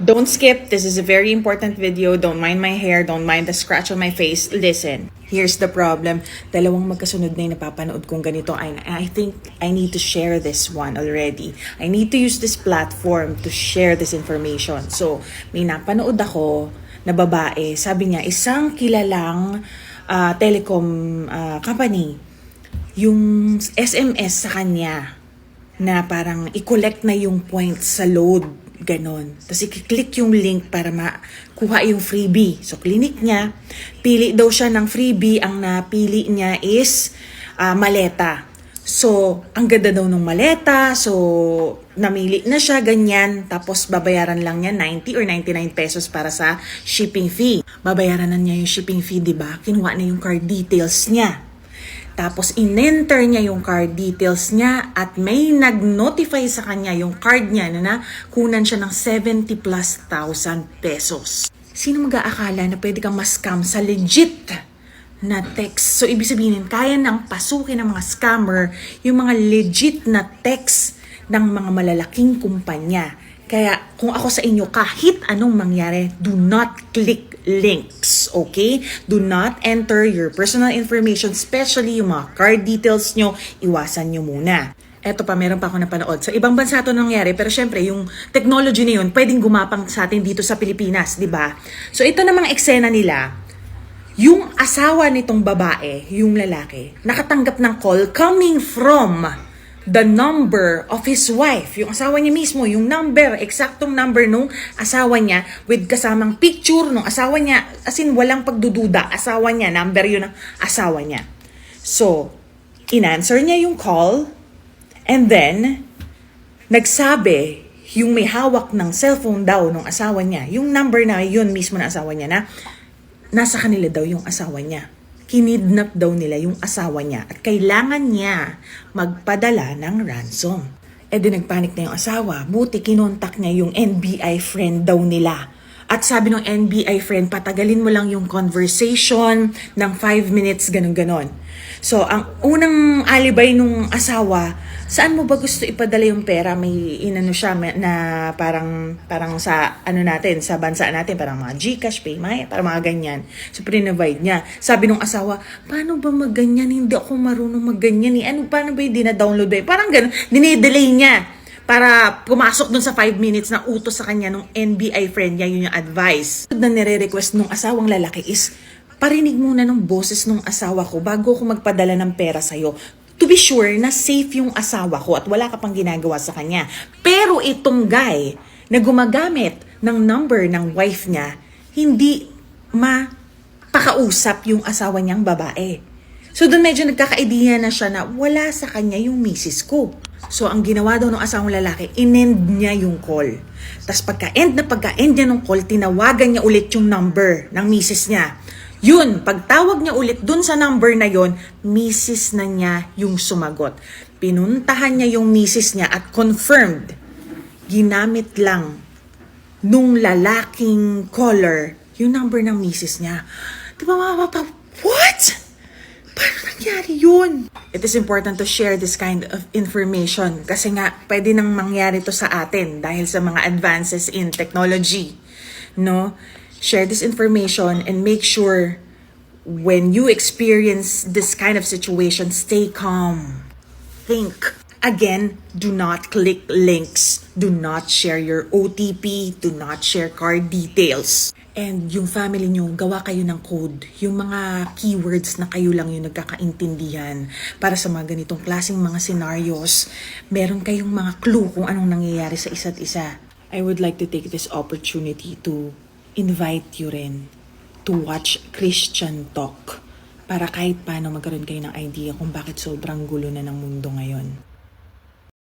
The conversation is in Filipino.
Don't skip. This is a very important video. Don't mind my hair. Don't mind the scratch on my face. Listen. Here's the problem. Dalawang magkasunod na yung napapanood kong ganito. I think I need to share this one already. I need to use this platform to share this information. So, may napanood ako na babae. Sabi niya, isang kilalang telecom company, yung SMS sa kanya na parang i-collect na yung points sa load. Ganon. Tapos i-click yung link para makuha yung freebie. So, clinic niya. Pili daw siya ng freebie. Ang napili niya is maleta. So, ang ganda daw ng maleta. So, namili na siya, ganyan. Tapos, babayaran lang niya 90 or 99 pesos para sa shipping fee. Babayaran na niya yung shipping fee, diba? Kinuha na yung card details niya. Tapos, in-enter niya yung card details niya at may nag-notify sa kanya yung card niya na kunan siya ng 70,000+ pesos. Sino mag-aakala na pwede kang ma-scam sa legit na text? So, ibig sabihin, kaya nang pasukin ng mga scammer yung mga legit na text ng mga malalaking kumpanya. Kaya, kung ako sa inyo, kahit anong mangyari, do not click links, okay? Do not enter your personal information, especially yung mga card details nyo, iwasan nyo muna. Eto pa, meron pa ako napanood. Sa ibang bansa ito nangyari, pero syempre, yung technology na yun, pwedeng gumapang sa atin dito sa Pilipinas, di ba? So, ito namang eksena nila, yung asawa nitong babae, yung lalaki, nakatanggap ng call coming from the number of his wife. Yung asawa niya mismo, yung number, eksaktong number nung asawa niya with kasamang picture nung asawa niya. As in, walang pagdududa. Asawa niya, number yun ng asawa niya. So, in-answer niya yung call and then, nagsabi yung may hawak ng cellphone daw nung asawa niya, yung number na yun mismo ng asawa niya na nasa kanila daw yung asawa niya. Kinidnap daw nila yung asawa niya at kailangan niya magpadala ng ransom. E di nagpanik na yung asawa. Buti kinontak niya yung NBI friend daw nila. At sabi ng NBI friend, patagalin mo lang yung conversation ng 5 minutes, ganun-ganon. So, ang unang alibay nung asawa, saan mo ba gusto ipadala yung pera? May inano siya na parang sa ano natin, sa bansa natin, parang mga GCash, PayMaya, parang mga ganyan. So, prinavide niya. Sabi nung asawa, paano ba magganyan? Hindi ako marunong magganyan. Paano ba yung dina-download ba? Parang ganun, dinidelay niya para pumasok dun sa 5 minutes na utos sa kanya nung NBI friend niya, yun yung advice. Na nire-request nung asawang lalaki is, parinig muna ng boses nung asawa ko bago ako magpadala ng pera sa'yo. To be sure na safe yung asawa ko at wala ka pang ginagawa sa kanya. Pero itong guy na gumagamit ng number ng wife niya, hindi mapakausap yung asawa niyang babae. So doon medyo nagkaka-idea na siya na wala sa kanya yung misis ko. So ang ginawa daw ng asawang lalaki, in-end niya yung call. Tapos pagka-end niya ng call, tinawagan niya ulit yung number ng misis niya. Yun, pagtawag niya ulit dun sa number na yon, misis na niya yung sumagot. Pinuntahan niya yung misis niya at confirmed, ginamit lang nung lalaking caller yung number ng misis niya. Diba mga what? Paano nangyari yun? It is important to share this kind of information kasi nga pwede nang mangyari to sa atin dahil sa mga advances in technology. No? Share this information and make sure when you experience this kind of situation, stay calm. Think. Again, do not click links. Do not share your OTP. Do not share card details. And yung family nyo, gawa kayo ng code. Yung mga keywords na kayo lang yung nagkakaintindihan para sa mga ganitong klaseng mga scenarios. Meron kayong mga clue kung anong nangyayari sa isa't isa. I would like to take this opportunity to invite you rin to watch Christian Talk para kahit paano magkaroon kayo ng idea kung bakit sobrang gulo na ng mundo ngayon.